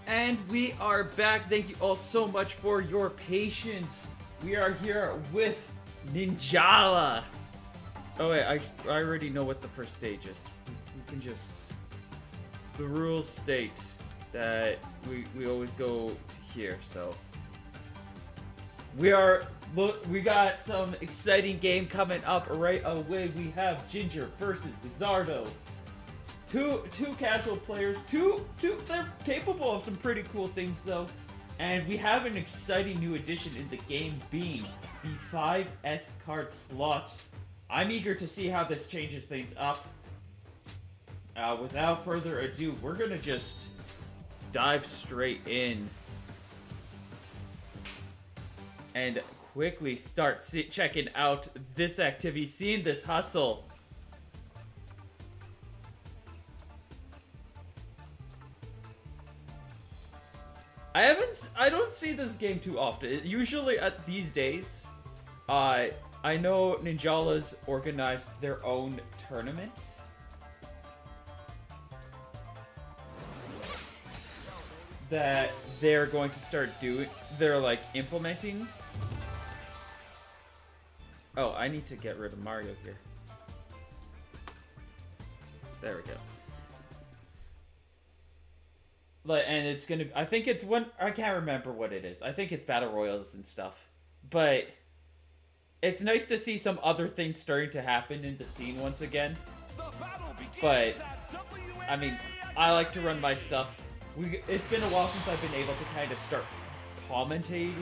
And we are back. Thank you all so much for your patience. We are here with Ninjala. Oh wait, I already know what the first stage is. We can just... The rules state that we always go to here, so... We got some exciting game coming up right away. We have Ginger versus Wizardo. Two casual players, they're capable of some pretty cool things though. And we have an exciting new addition in the game being the 5S card slot. I'm eager to see how this changes things up. Without further ado, we're gonna just dive straight in. And quickly start checking out this activity, seeing this hustle. I don't see this game too often. Usually at these days, I know Ninjala's organized their own tournament. That they're going to start doing, they're like implementing. Oh, I need to get rid of Mario here. There we go. And it's gonna, I think it's one, I can't remember what it is. I think it's Battle Royals and stuff. But it's nice to see some other things starting to happen in the scene once again. But, I mean, I like to run my stuff. It's been a while since I've been able to kind of start commentating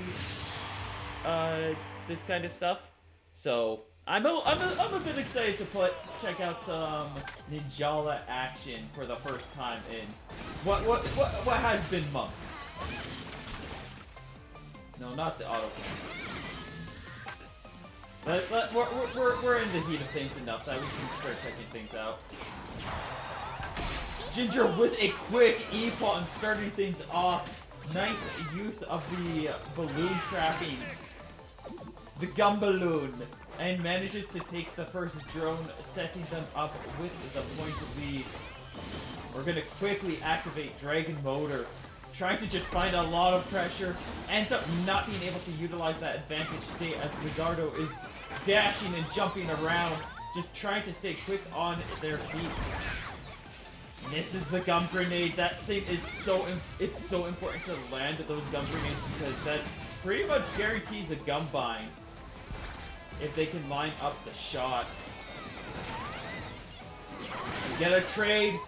this kind of stuff. So, I'm a bit excited to check out some Ninjala action for the first time in what has been months. No, not the auto. We're in the heat of things enough that we can start checking things out. Ginger with a quick E-pawn starting things off. Nice use of the balloon trappings. The gum balloon. And manages to take the first drone, setting them up with the point lead. We're going to quickly activate Dragon Motor. Trying to just find a lot of pressure. Ends up not being able to utilize that advantage state as Wizardo is dashing and jumping around. Just trying to stay quick on their feet. Misses the gum grenade. That thing is it's so important to land those gum grenades because that pretty much guarantees a gum bind. If they can line up the shots. We get a trade.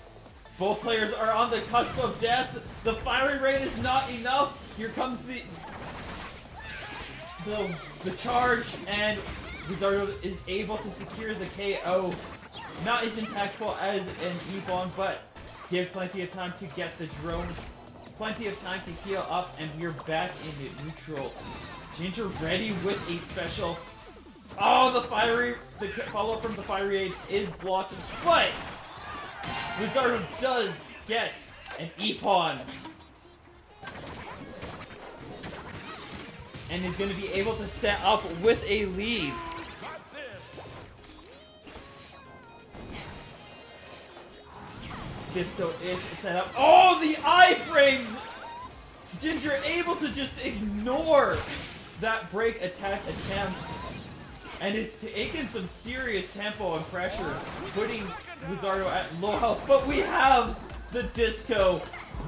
Both players are on the cusp of death. The firing rate is not enough. Here comes the charge, and Wizardo is able to secure the KO. Not as impactful as an E-bomb, but gives plenty of time to get the drone. Plenty of time to heal up, and we're back in neutral. Ginger ready with a special. Oh, the follow-up from the fiery aid is blocked, but Wizardo does get an E-pawn. And is going to be able to set up with a lead. Disco is set up. Oh, the iframes! Ginger able to just ignore that break attack attempt. And is taking some serious tempo and pressure, putting Wizardo at low health. But we have the disco.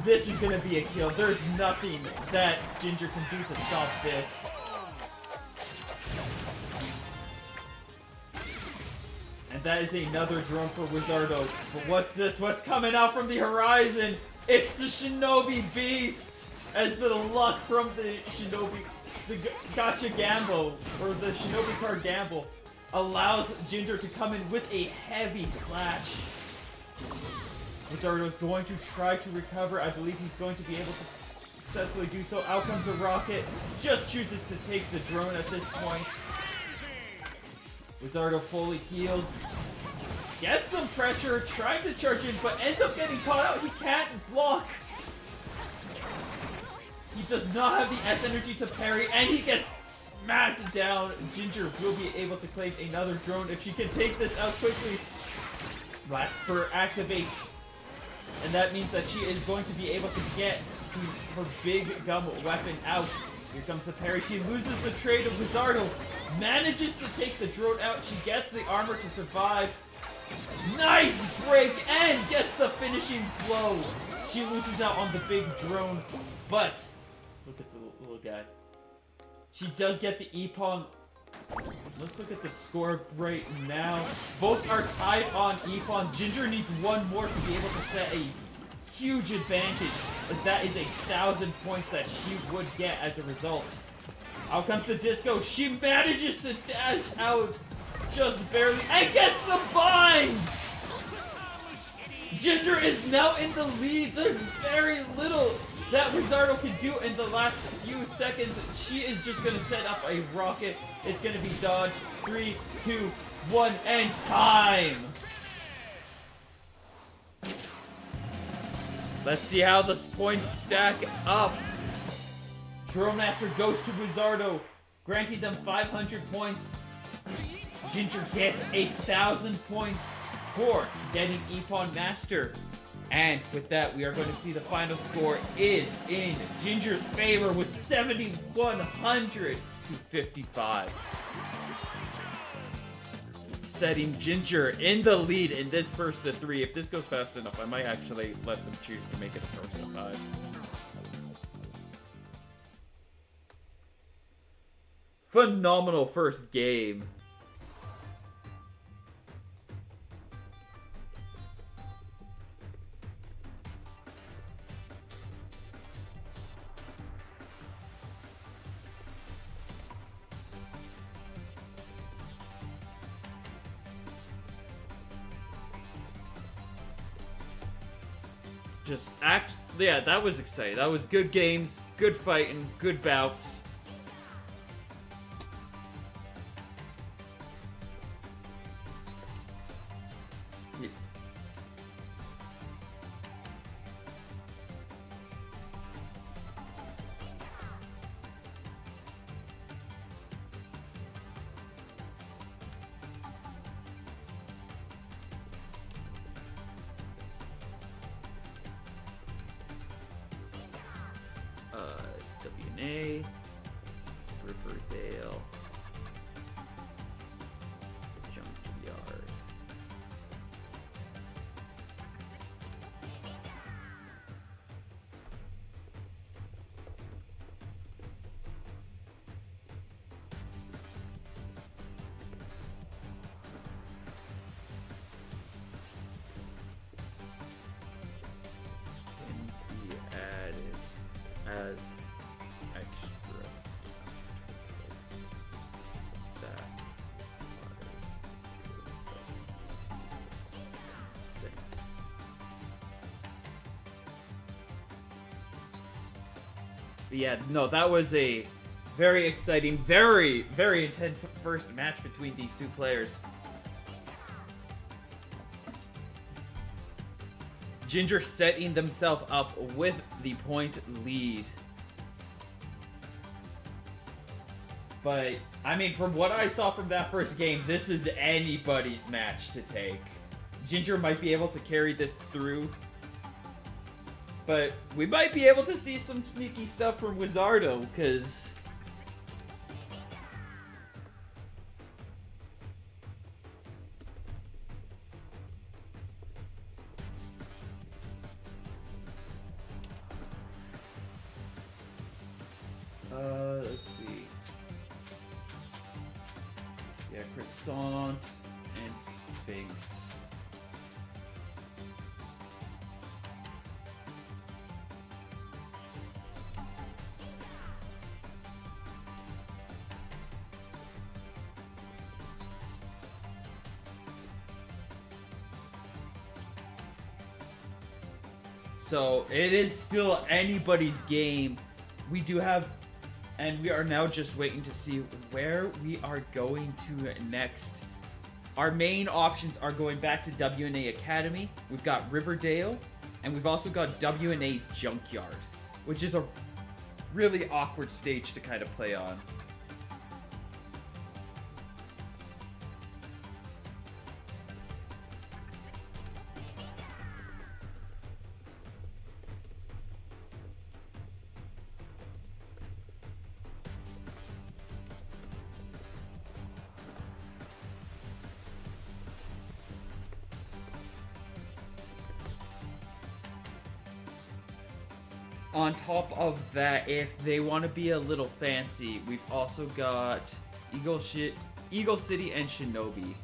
This is going to be a kill. There's nothing that Ginger can do to stop this. And that is another drone for Wizardo. But what's this? What's coming out from the horizon? It's the Shinobi Beast! As the luck from the Shinobi... The Gacha Gamble, or the Shinobi card Gamble, allows Ginger to come in with a heavy slash. Wizardo is going to try to recover. I believe he's going to be able to successfully do so. Out comes the rocket. Just chooses to take the drone at this point. Wizardo fully heals. Gets some pressure, trying to charge in, but ends up getting caught out. He can't block. He does not have the S energy to parry, and he gets smacked down. Ginger will be able to claim another drone if she can take this out quickly. Blast Spur activates, and that means that she is going to be able to get her big gum weapon out. Here comes the parry. She loses the trade of Wizardo. Manages to take the drone out. She gets the armor to survive. Nice break and gets the finishing blow. She loses out on the big drone, but look at the little guy. She does get the Epon. Let's look at the score right now. Both are tied on Epon. Ginger needs one more to be able to set a huge advantage, as that is 1,000 points that she would get as a result. Out comes the disco. She manages to dash out just barely and gets the bind! Ginger is now in the lead. There's very little that Wizardo can do in the last few seconds. She is just going to set up a rocket. It's going to be dodge. 3, 2, 1, and time! Let's see how the points stack up. Drone Master goes to Wizardo, granting them 500 points. Ginger gets 1,000 points for getting Epon Master. And with that, we are going to see the final score is in Ginger's favor with 7,100 to 55. Setting Ginger in the lead in this first of 3. If this goes fast enough, I might actually let them choose to make it a first of 5. Phenomenal first game. Yeah, that was exciting. That was good games, good fighting, good bouts. WNA, Riverdale, Junkyard. Can be added as extra that consent. But yeah, no, that was a very exciting, very, very intense first match between these two players. Ginger setting themselves up with the point lead. But, I mean, from what I saw from that first game, this is anybody's match to take. Ginger might be able to carry this through. But we might be able to see some sneaky stuff from Wizardo, because... let's see. Yeah, croissant and Sphinx. So, it is still anybody's game. We do have... And we are now just waiting to see where we are going to next. Our main options are going back to WNA Academy. We've got Riverdale. And we've also got WNA Junkyard, which is a really awkward stage to kind of play on. On top of that, if they want to be a little fancy, we've also got Eagle City and Shinobi.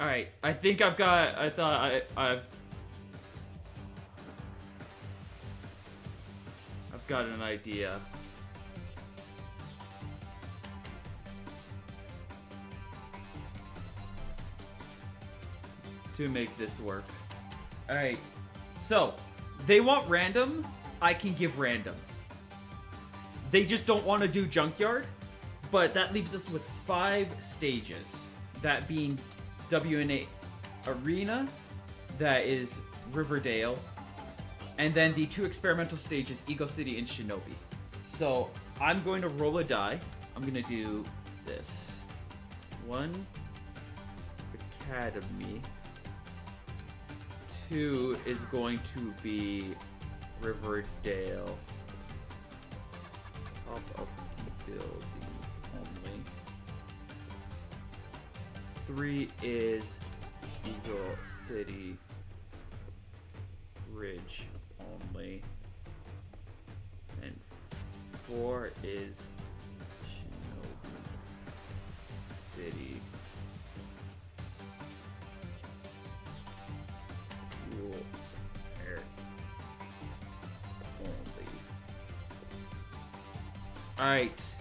Alright, I think I've got, I've got an idea. To make this work. Alright, so, they want random, I can give random. They just don't want to do Junkyard, but that leaves us with 5 stages. That being WNA Arena, that is Riverdale, and then the 2 experimental stages, Eagle City and Shinobi. So I'm going to roll a die. I'm going to do this. 1 Academy. 2 is going to be Riverdale. Top of the building only. 3 is Eagle City Ridge only. And 4 is Shinobi City Fuel Air only. Alright.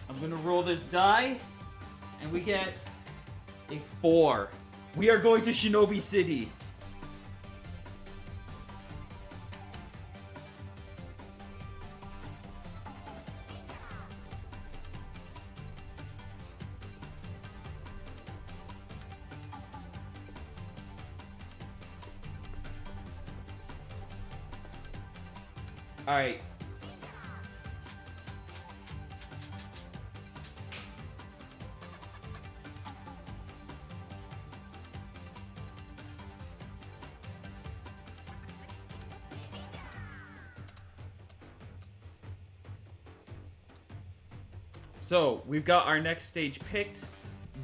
I'm gonna roll this die, and we get a 4. We are going to Shinobi City. Alright. So, we've got our next stage picked.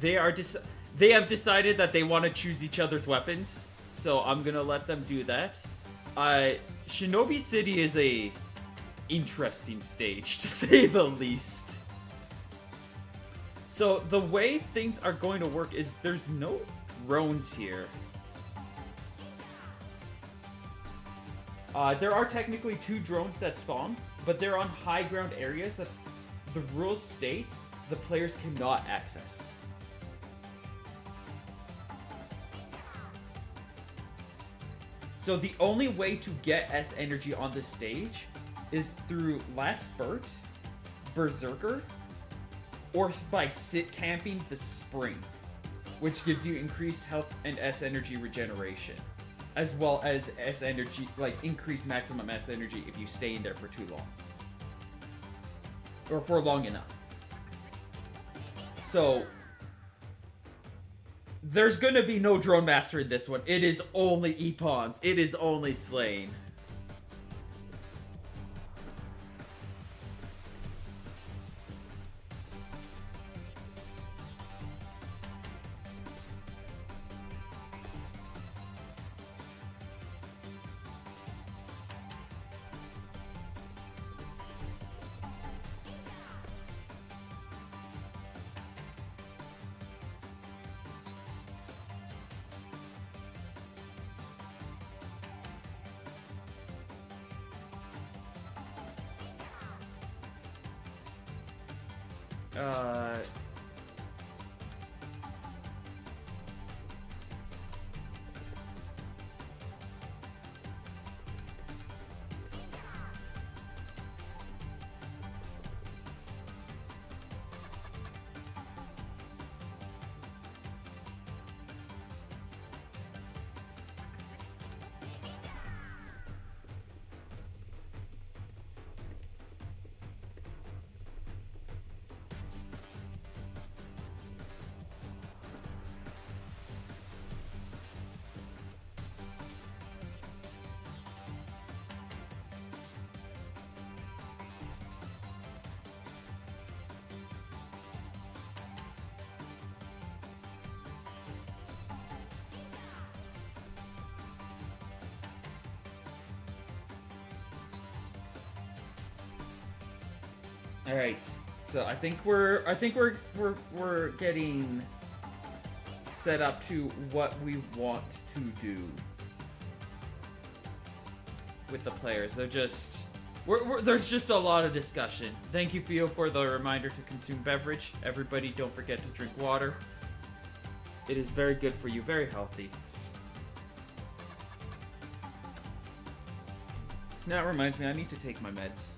They have decided that they want to choose each other's weapons. So, I'm going to let them do that. Shinobi City is a interesting stage, to say the least. So, the way things are going to work is there's no drones here. There are technically 2 drones that spawn, but they're on high ground areas that the rules state the players cannot access. So the only way to get S energy on this stage is through Last Spurt, Berserker, or by sit camping the Spring, which gives you increased health and S energy regeneration, as well as S energy, like increased maximum S energy if you stay in there for too long. Or for long enough. So, there's gonna be no Drone Master in this one. It is only Epons. It is only Slain. All right. So I think we're getting set up to what we want to do with the players. They're just there's just a lot of discussion. Thank you, Theo, for the reminder to consume beverage. Everybody, don't forget to drink water. It is very good for you, very healthy. That reminds me, I need to take my meds.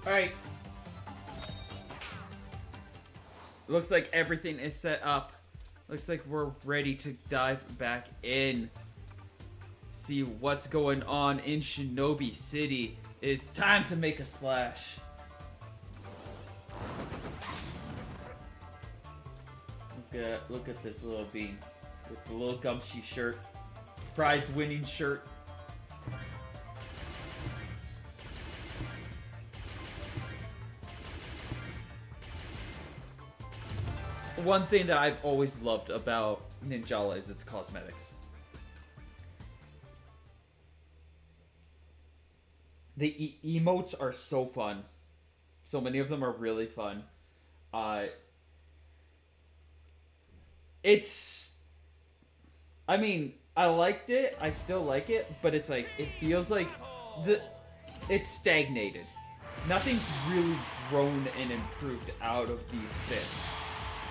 Alright. Looks like everything is set up. Looks like we're ready to dive back in. See what's going on in Shinobi City. It's time to make a splash. Look at this little bean with the little gumshoe shirt. Prize winning shirt. One thing that I've always loved about Ninjala is its cosmetics. The emotes are so fun. So many of them are really fun. I mean, I liked it. I still like it, but it's like, it feels like it's stagnated. Nothing's really grown and improved out of these fits.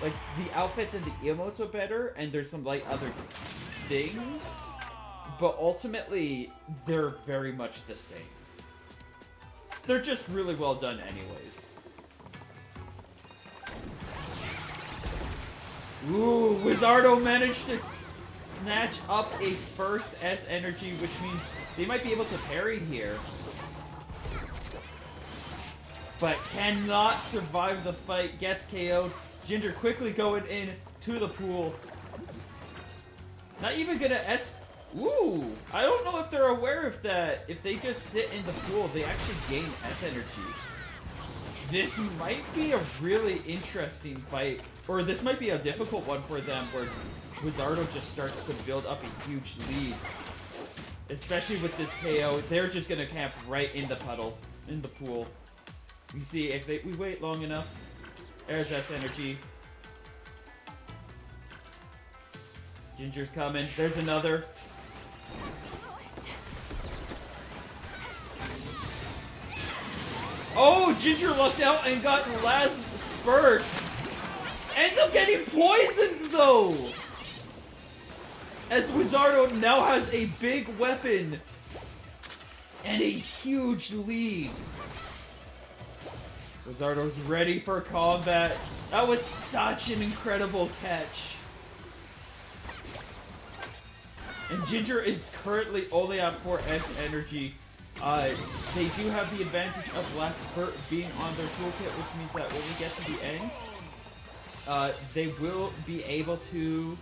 Like, the outfits and the emotes are better, and there's some, like, other things, but ultimately, they're very much the same. They're just really well done anyways. Ooh, Wizardo managed to snatch up a first S energy, which means they might be able to parry here. But cannot survive the fight, gets KO'd. Ginger quickly going in to the pool. Not even gonna S... Ooh! I don't know if they're aware of that. If they just sit in the pool, they actually gain S energy. This might be a really interesting fight. Or this might be a difficult one for them, where Wizardo just starts to build up a huge lead. Especially with this KO. They're just gonna camp right in the puddle, in the pool. You see, if we wait long enough... There's S energy. Ginger's coming. There's another. Oh, Ginger lucked out and got last spurt. Ends up getting poisoned though. As Wizardo now has a big weapon and a huge lead. Wizardo's ready for combat. That was such an incredible catch. And Ginger is currently only at 4S energy. They do have the advantage of Last Spurt being on their toolkit, which means that when we get to the end, they will be able to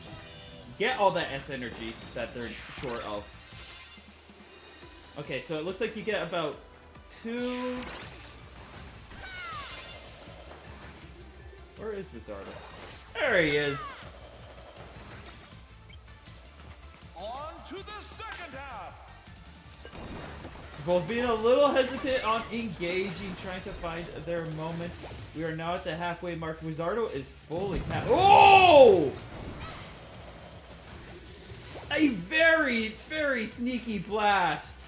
get all that S energy that they're short of. Okay, so it looks like you get about 2... Where is Wizardo? There he is. On to the second half. Both being a little hesitant on engaging, trying to find their moment. We are now at the halfway mark. Wizardo is fully tapped. Oh! A very, very sneaky blast.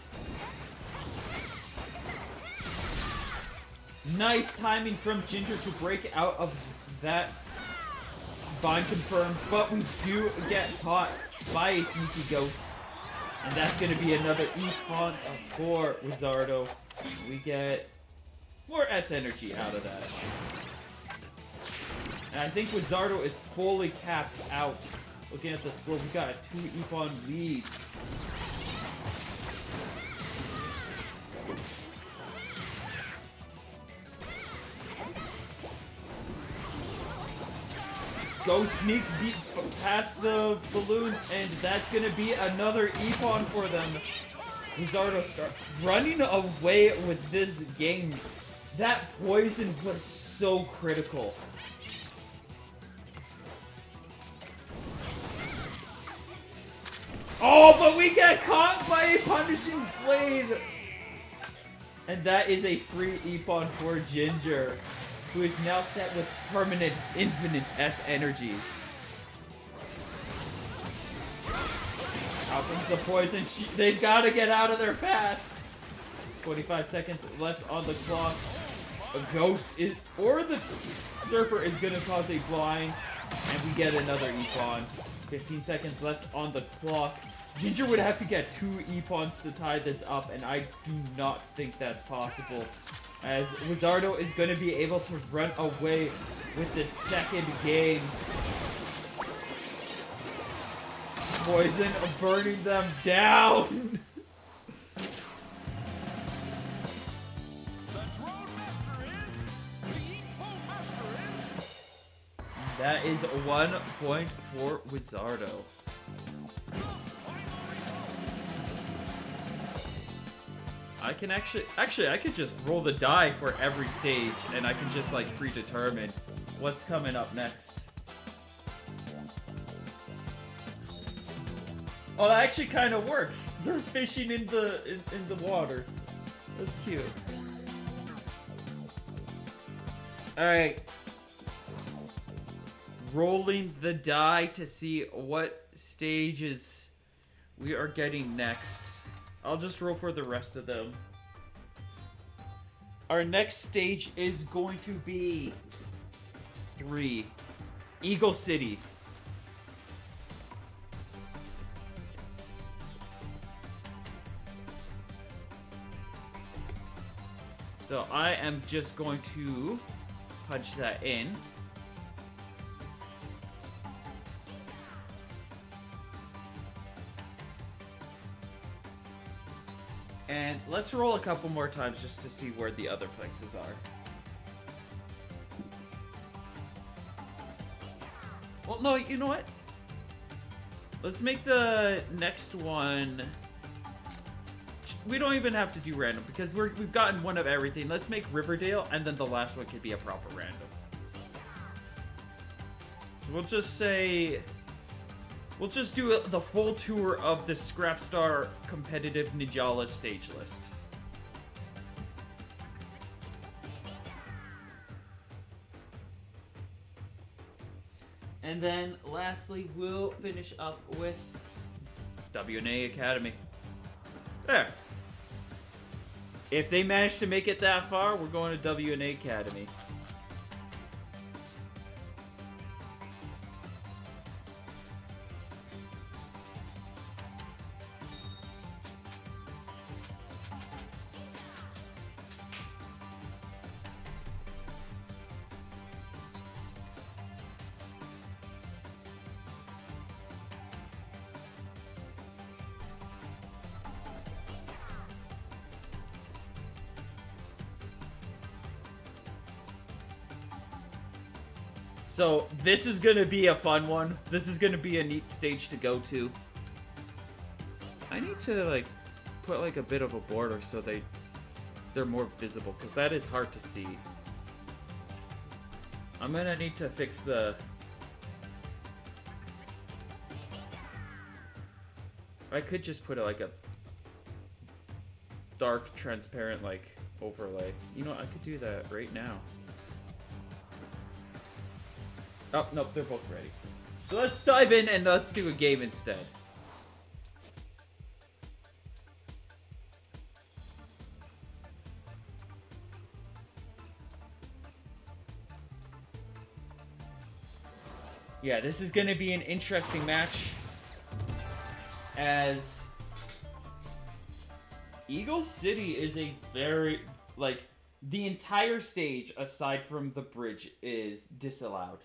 Nice timing from Ginger to break out of that bind confirmed, but we do get caught by a sneaky ghost. And that's going to be another E-Font for Wizardo. We get more S energy out of that. And I think Wizardo is fully capped out. Looking at the score, we got a 2 Epon lead. Ghost sneaks deep past the balloons, and that's gonna be another Epon for them. Wizardo start running away with this game. That poison was so critical. Oh, but we get caught by a punishing blade! And that is a free Epon for Ginger, who is now set with permanent infinite S energy. Out comes the poison. They've got to get out of there fast. 25 seconds left on the clock. A ghost is, or the surfer is going to cause a blind, and we get another Epon. 15 seconds left on the clock. Ginger would have to get 2 Epons to tie this up, and I do not think that's possible, as Wizardo is going to be able to run away with the second game. Poison burning them down. That is 1 point for Wizardo. I can actually I could just roll the die for every stage, and I can just like predetermine what's coming up next. Oh, that actually kind of works. They're fishing in the water. That's cute. All right. Rolling the die to see what stages we are getting next. I'll just roll for the rest of them. Our next stage is going to be 3. Eagle City. So I am just going to punch that in. And let's roll a couple more times just to see where the other places are. Well, no, you know what? Let's make the next one... We don't even have to do random, because we've gotten one of everything. Let's make Riverdale, and then the last one could be a proper random. So we'll just say... We'll just do the full tour of the Scrapstar competitive Ninjala stage list. And then, lastly, we'll finish up with WNA Academy. There. If they manage to make it that far, we're going to WNA Academy. So, this is gonna be a fun one. This is gonna be a neat stage to go to. I need to, like, put, like, a bit of a border so they're more visible, because that is hard to see. I'm gonna need to fix the... I could just put, like, a dark, transparent, like, overlay. You know what? I could do that right now. Oh, nope, they're both ready. So let's dive in and let's do a game instead. Yeah, this is going to be an interesting match, as Eagle City is a very, like, the entire stage aside from the bridge is disallowed.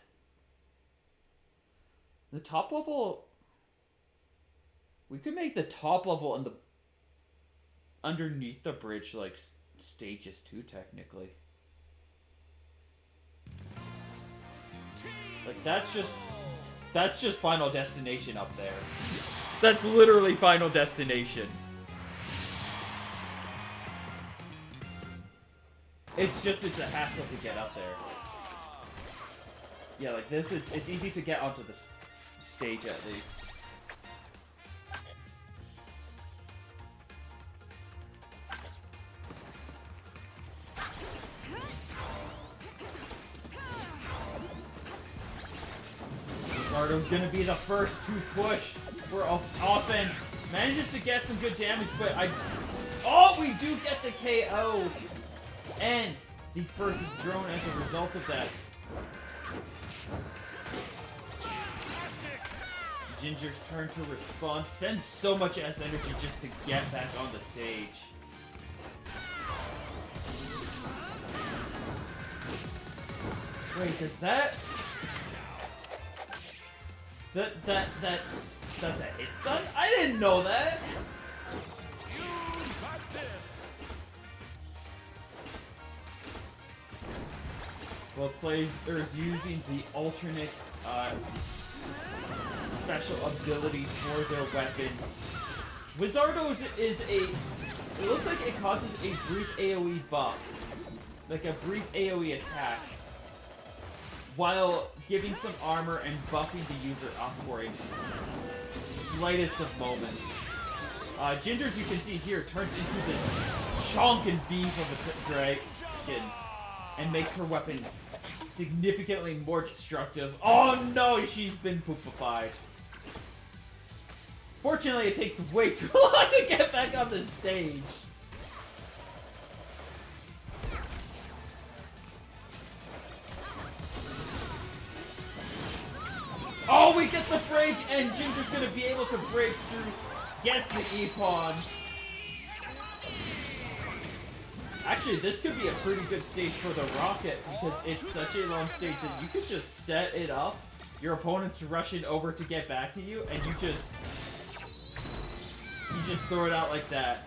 The top level... We could make the top level and the... underneath the bridge, like, stages too, technically. Like, that's just Final Destination up there. That's literally Final Destination. It's a hassle to get up there. Yeah, like this is, it's easy to get onto the stage at least. Wizardo's gonna be the first to push for offense. Manages to get some good damage, but oh, we do get the KO! And the first drone as a result of that. Ginger's turn to respond. Spends so much S energy just to get back on the stage. Wait, does that... That's a hit stun? I didn't know that! Both players using the alternate special ability for their weapons. Wizardo is a... It looks like it causes a brief AoE buff. Like a brief AoE attack. While giving some armor and buffing the user up for a slightest of moments. Ginger's, you can see here, turns into this chonk and beef of a dragon. And makes her weapon significantly more destructive. Oh no, she's been poopified. Fortunately, it takes way too long to get back on the stage. Oh, we get the break, and Ginger's gonna be able to break through. Gets the E-Pawn. Actually, this could be a pretty good stage for the Rocket because it's such a long stage that you could just set it up. Your opponent's rushing over to get back to you, and you just throw it out like that.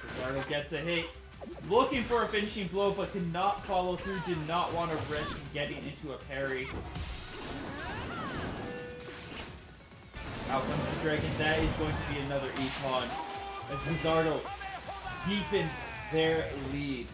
Wizardo gets a hit. Looking for a finishing blow, but cannot follow through. Did not want to risk getting into a parry. Out comes the dragon. That is going to be another E-Pawn as Wizardo deepens their lead.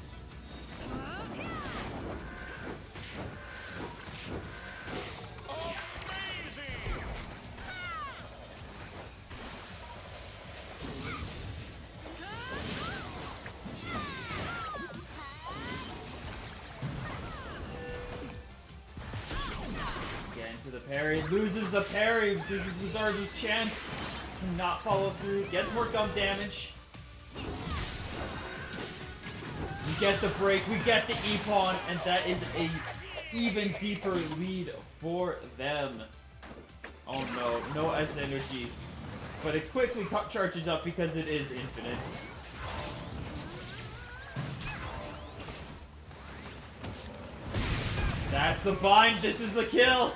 The parry, loses the parry, this is Wizardo's chance, cannot follow through, gets more gum damage. We get the break, we get the E-Pawn, and that is a even deeper lead for them. Oh no, no S energy, but it quickly charges up because it is infinite. That's the bind, this is the kill!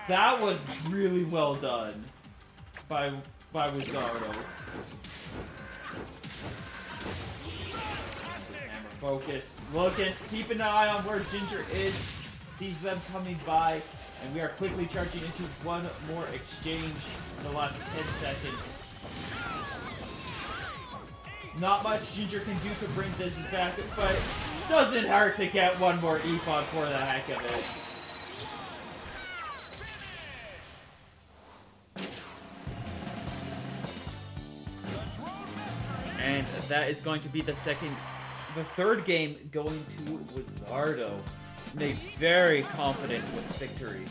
That was really well done by Wizardo. Hammer focus. Looking, keeping an eye on where Ginger is. Sees them coming by, and we are quickly charging into one more exchange in the last 10 seconds. Not much Ginger can do to bring this back, but doesn't hurt to get one more E-Pawn for the heck of it. And that is going to be the third game going to Wizardo. Made very confident with victory.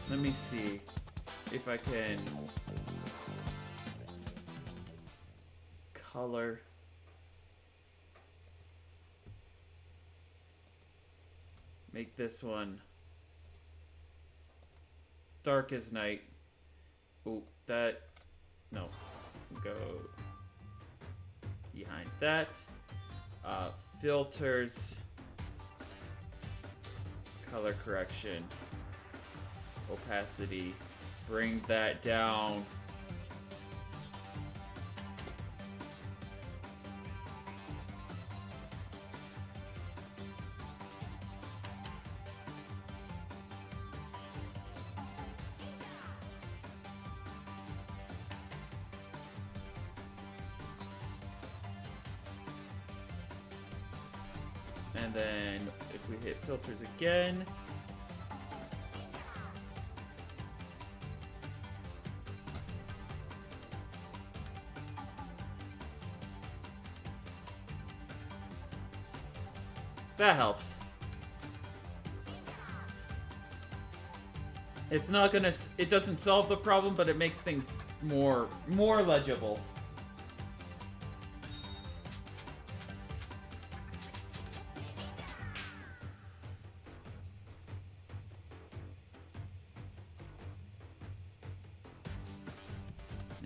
Let me see if I can color. Make this one dark as night. Oh, that, no, go behind that. Filters, color correction, opacity, bring that down. And then if we hit filters again, that helps. It's not gonna, it doesn't solve the problem, but it makes things more legible.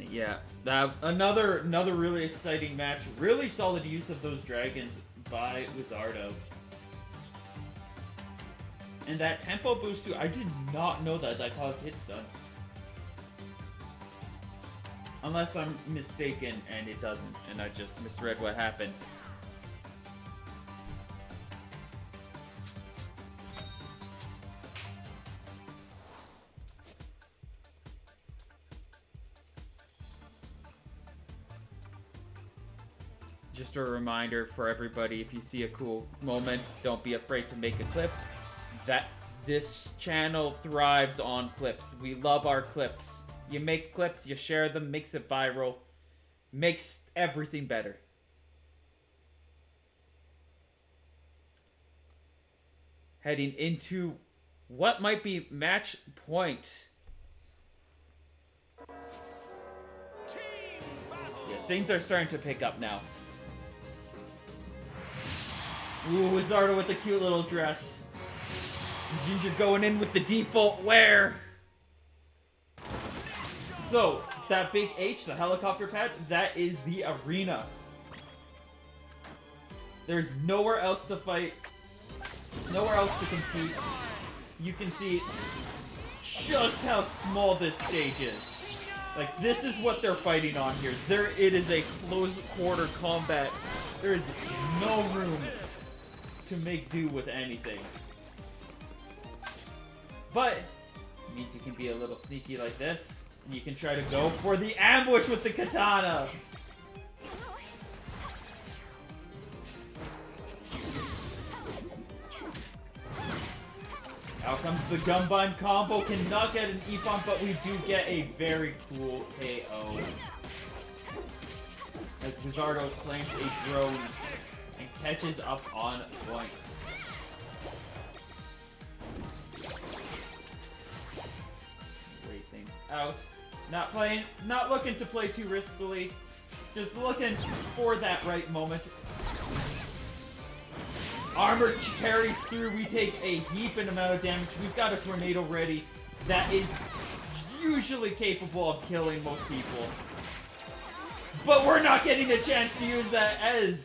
Yeah, another really exciting match. Really solid use of those dragons by Wizardo. And that tempo boost too, I did not know that caused hit stun. Unless I'm mistaken and it doesn't, and I just misread what happened. Just a reminder for everybody, if you see a cool moment, don't be afraid to make a clip. That this channel thrives on clips. We love our clips. You make clips, you share them, makes it viral, makes everything better. Heading into what might be match point. Yeah, things are starting to pick up now. Ooh, Wizardo with the cute little dress. Ginger going in with the default wear. So, that big H, the helicopter pad, that is the arena. There's nowhere else to fight. Nowhere else to compete. You can see just how small this stage is. Like, this is what they're fighting on here. It is a close quarter combat. There is no room to make do with anything. But it means you can be a little sneaky like this. And you can try to go for the ambush with the katana. Out comes the Gunbind combo. Cannot get an E-Bomb, but we do get a very cool KO. As Wizardo claims a drone and catches up on points. Wait things out. Not looking to play too riskily. Just looking for that right moment. Armor carries through. We take a heaping amount of damage. We've got a tornado ready that is usually capable of killing most people. But we're not getting a chance to use that, as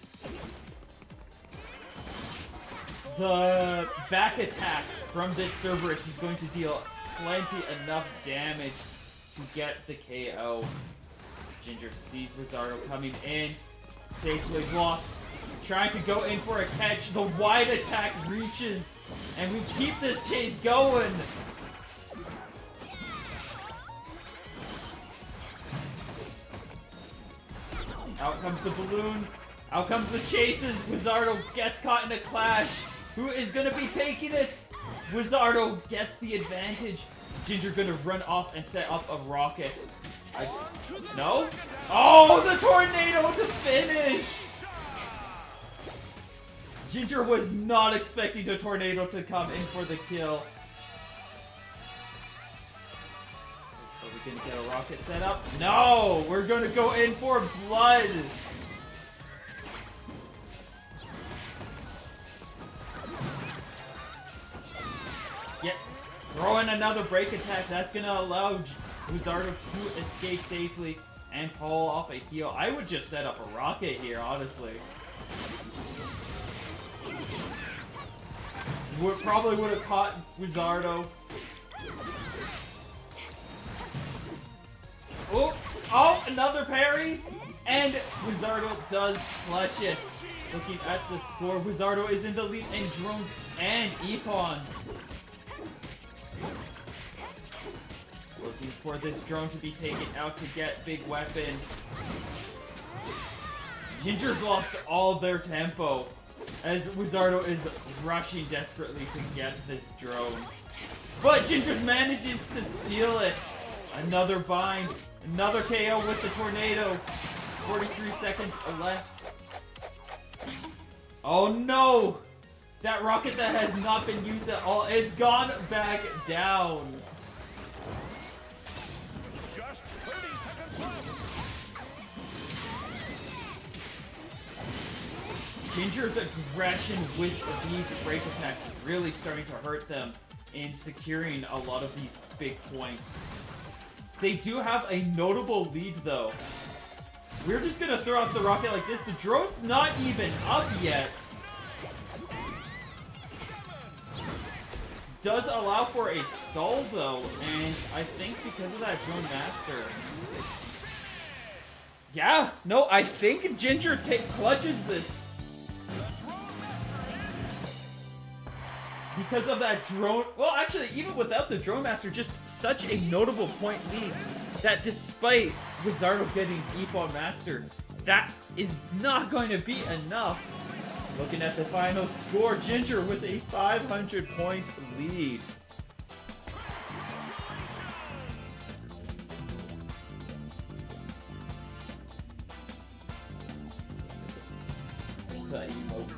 the back attack from this Cerberus is going to deal plenty enough damage to get the KO. Ginger sees Wizardo coming in, safely blocks, trying to go in for a catch. The wide attack reaches, and we keep this chase going. Out comes the balloon. Out comes the chases. Wizardo gets caught in a clash. Who is going to be taking it? Wizardo gets the advantage. Ginger going to run off and set up a rocket. No? Oh, the tornado to finish! Ginger was not expecting the tornado to come in for the kill. gonna get a rocket set up. No! We're gonna go in for blood! Yeah, throw in another break attack. That's gonna allow Wizardo to escape safely and pull off a heal. I would just set up a rocket here, honestly. Probably would have caught Wizardo. Oh, another parry! And Wizardo does clutch it. Looking at the score, Wizardo is in the lead in drones and Epons. Looking for this drone to be taken out to get big weapon. Ginger's lost all their tempo as Wizardo is rushing desperately to get this drone. But Ginger's manages to steal it. Another bind. Another KO with the tornado. 43 seconds left. Oh no! That rocket that has not been used at all, it's gone back down. Just 30 seconds left. Ginger's aggression with these break attacks is really starting to hurt them in securing a lot of these big points. They do have a notable lead though. We're just gonna throw out the rocket like this. The drone's not even up yet. Does allow for a stall though, and I think because of that drone master. Yeah, no, I think Ginger clutches this. Because of that drone, well actually even without the drone master, just such a notable point lead that despite Wizardo getting Epon master, that is not going to be enough. Looking at the final score, Ginger with a 500 point lead. The emotes.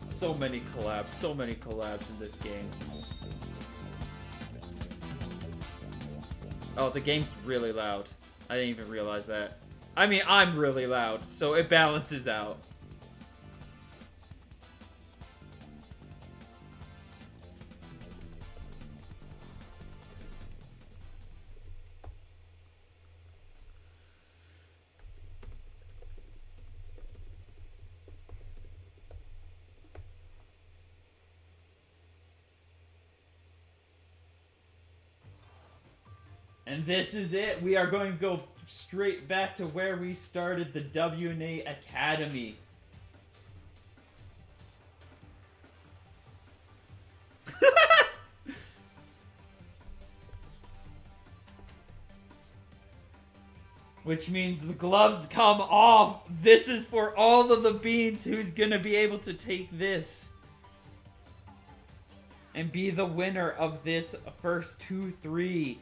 So many collabs in this game. Oh, the game's really loud. I didn't even realize that. I mean, I'm really loud, so it balances out. And this is it. We are going to go straight back to where we started, the WNA Academy. Which means the gloves come off. This is for all of the beans. Who's going to be able to take this and be the winner of this first 2-3?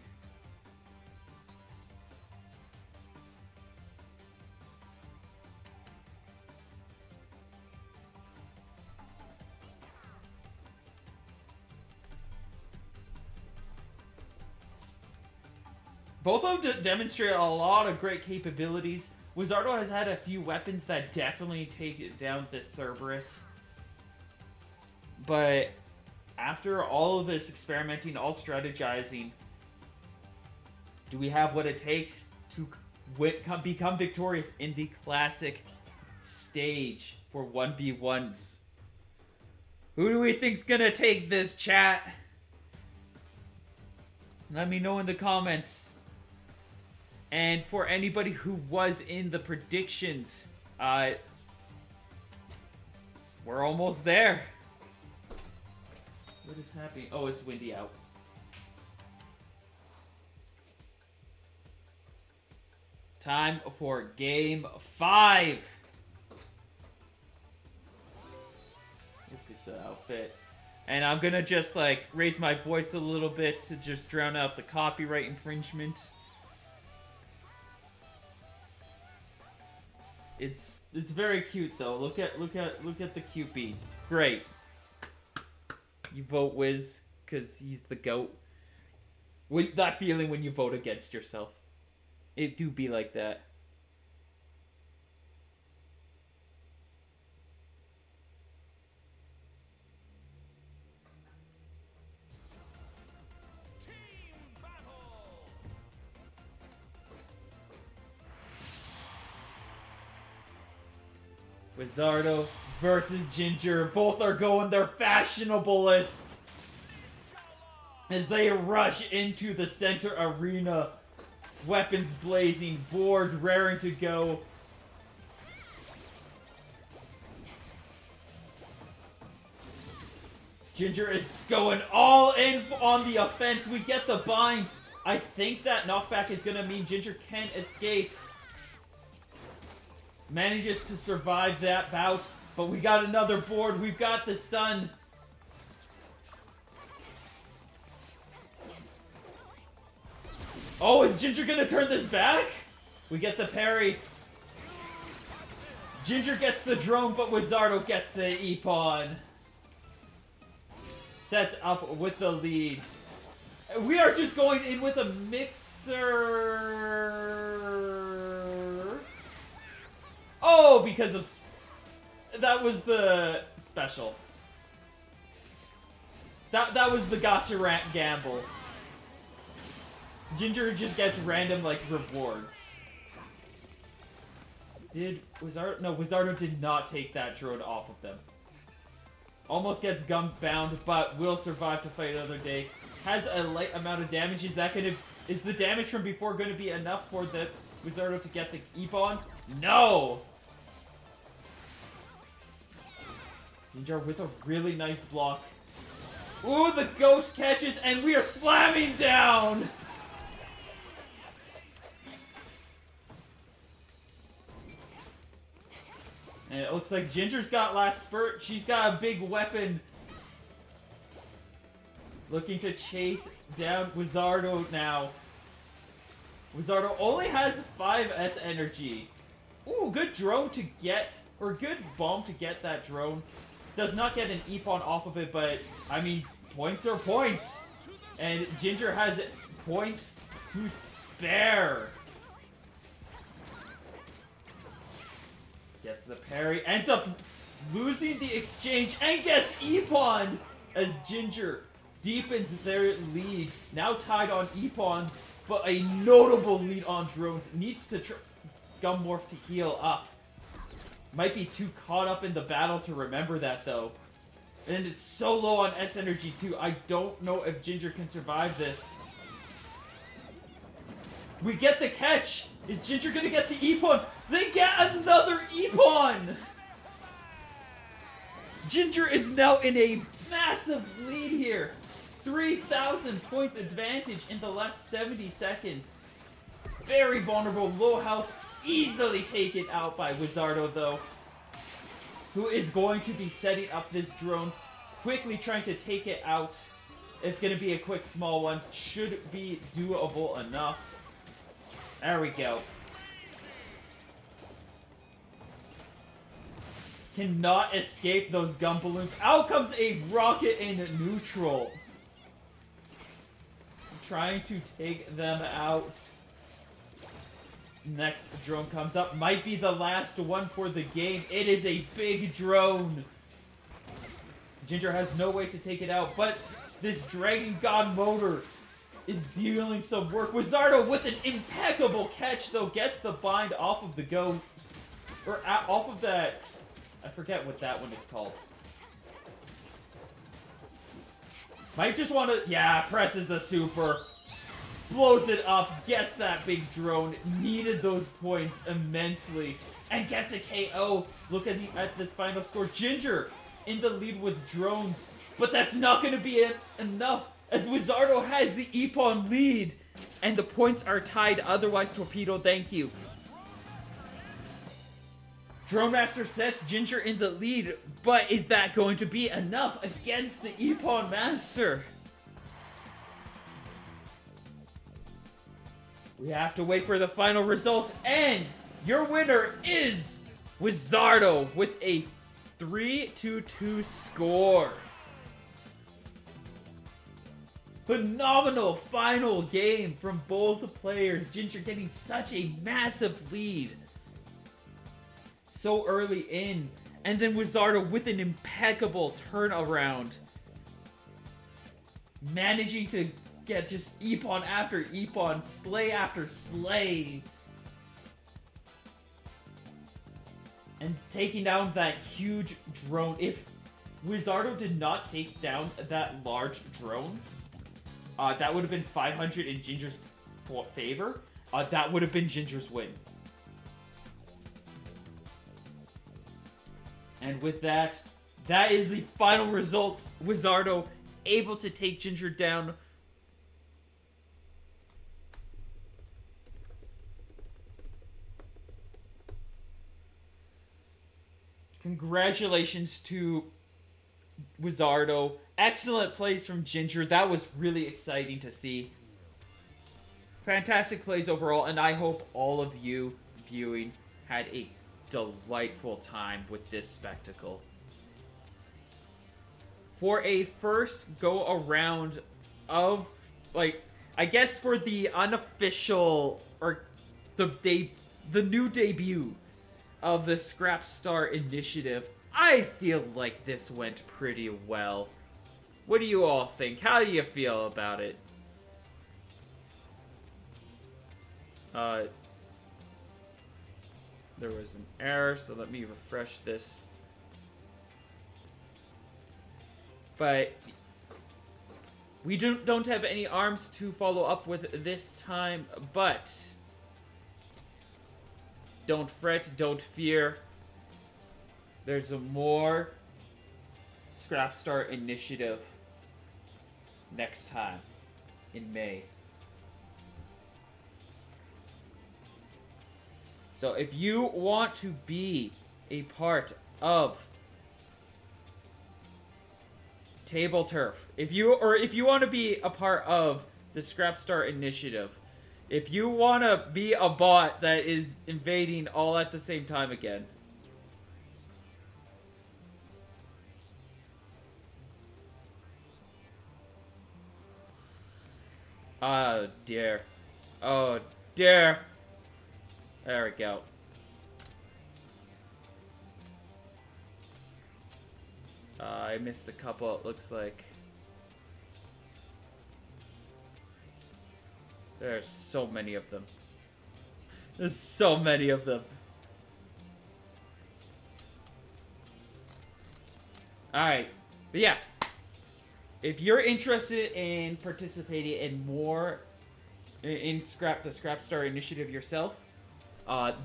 Both of them demonstrate a lot of great capabilities. Wizardo has had a few weapons that definitely take down this Cerberus. But after all of this experimenting, all strategizing, do we have what it takes to become victorious in the classic stage for 1v1s? Who do we think's gonna take this, chat? Let me know in the comments. And for anybody who was in the predictions, we're almost there. What is happening? Oh, it's windy out. Time for game 5. Look at the outfit. And I'm gonna just like raise my voice a little bit to just drown out the copyright infringement. It's very cute though. Look at the Cupid. Great. You vote Wiz because he's the GOAT. With that feeling when you vote against yourself. It do be like that. Wizardo versus Ginger. Both are going their fashionablest as they rush into the center arena. Weapons blazing, board raring to go. Ginger is going all in on the offense. We get the bind. I think that knockback is going to mean Ginger can escape. Manages to survive that bout, but we got another board. We've got the stun. Oh, is Ginger gonna turn this back? We get the parry. Ginger gets the drone, but Wizardo gets the E-Pawn. Sets up with the lead. We are just going in with a mixer. Oh, because of... That was the special. That was the gotcha rat gamble. Ginger just gets random, like, rewards. Did Wizardo... No, Wizardo did not take that drone off of them. Almost gets gum bound, but will survive to fight another day. Has a light amount of damage. Is that gonna... Is the damage from before gonna be enough for the Wizardo to get the E-Pawn? No! Ginger with a really nice block. Ooh, the ghost catches, and we are slamming down! And it looks like Ginger's got last spurt. She's got a big weapon. Looking to chase down Wizardo now. Wizardo only has 5S energy. Ooh, good drone to get, or good bomb to get that drone. Does not get an E-Pawn off of it, but, I mean, points are points. And Ginger has points to spare. Gets the parry, ends up losing the exchange, and gets E-Pawned as Ginger deepens their lead. Now tied on E-Pawns, but a notable lead on drones. Needs to Gummorph to heal up. Might be too caught up in the battle to remember that, though. And it's so low on S energy, too. I don't know if Ginger can survive this. We get the catch! Is Ginger gonna get the E-Pawn? They get another E-Pawn! Ginger is now in a massive lead here. 3,000 points advantage in the last 70 seconds. Very vulnerable, low health. Easily taken out by Wizardo, though, who is going to be setting up this drone, quickly trying to take it out. It's going to be a quick, small one. Should be doable enough. There we go. Cannot escape those gum balloons. Out comes a rocket in neutral. Trying to take them out. Next drone comes up. Might be the last one for the game. It is a big drone. Ginger has no way to take it out, but this Dragon God motor is dealing some work. Wizardo with an impeccable catch, though, gets the bind off of the ghost. Or off of that... I forget what that one is called. Might just want to... Yeah, presses the super. Blows it up, gets that big drone, needed those points immensely, and gets a KO. Look at this final score. Ginger in the lead with drones, but that's not going to be enough, as Wizardo has the E-Pawn lead, and the points are tied. Otherwise, Torpedo, thank you. Drone Master sets Ginger in the lead, but is that going to be enough against the E-Pawn Master? We have to wait for the final results, and your winner is Wizardo with a 3-2 score. Phenomenal final game from both players. Ginger getting such a massive lead so early in. And then Wizardo with an impeccable turnaround. Managing to get just Epon after Epon, slay after slay. And taking down that huge drone. If Wizardo did not take down that large drone, that would have been 500 in Ginger's favor. That would have been Ginger's win. And with that, that is the final result. Wizardo able to take Ginger down. Congratulations to Wizardo. Excellent plays from Ginger. That was really exciting to see. Fantastic plays overall, and I hope all of you viewing had a delightful time with this spectacle. For a first go around of, like, I guess for the unofficial, or the new debut of the Scrapstar initiative, I feel like this went pretty well. What do you all think? How do you feel about it? There was an error, so let me refresh this. But we don't have any arms to follow up with this time, but don't fret, don't fear. There's a more Scrapstar initiative next time in May. So if you want to be a part of Table Turf, if you want to be a part of the Scrapstar initiative, if you want to be a bot that is invading all at the same time again, oh dear. Oh dear. There we go. I missed a couple, it looks like. There's so many of them. There's so many of them. Alright. But yeah. If you're interested in participating in more in the Scrapstar initiative yourself,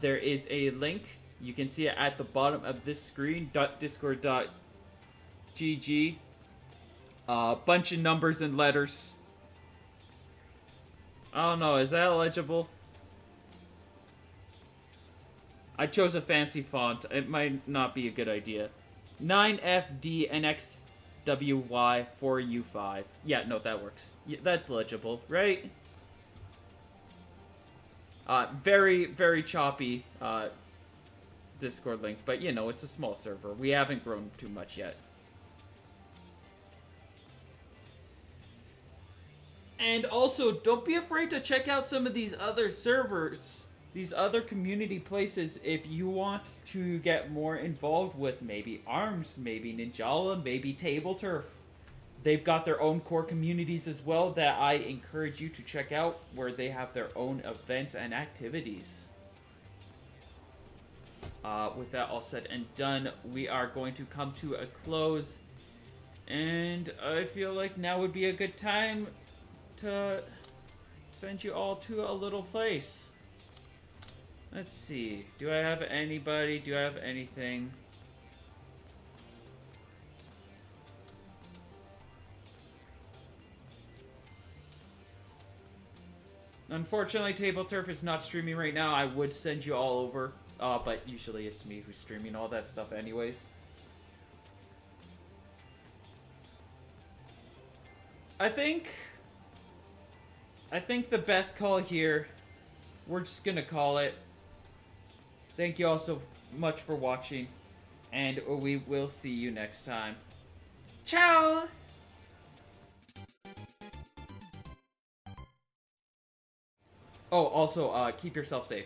there is a link. You can see it at the bottom of this screen, .discord.gg. Bunch of numbers and letters. I don't know, is that legible? I chose a fancy font. It might not be a good idea. 9FDNXWY4U5. Yeah, no, that works. Yeah, that's legible, right? Very, very choppy Discord link, but you know, it's a small server. We haven't grown too much yet. And also, don't be afraid to check out some of these other servers, these other community places, if you want to get more involved with maybe ARMS, maybe Ninjala, maybe Table Turf. They've got their own core communities as well that I encourage you to check out, where they have their own events and activities. With that all said and done, we are going to come to a close. And I feel like now would be a good time to send you all to a little place. Let's see. Do I have anybody? Do I have anything? Unfortunately, Table Turf is not streaming right now. I would send you all over, but usually it's me who's streaming all that stuff anyways. I think the best call here, we're just gonna call it. Thank you all so much for watching, and we will see you next time. Ciao! Oh, also, keep yourself safe.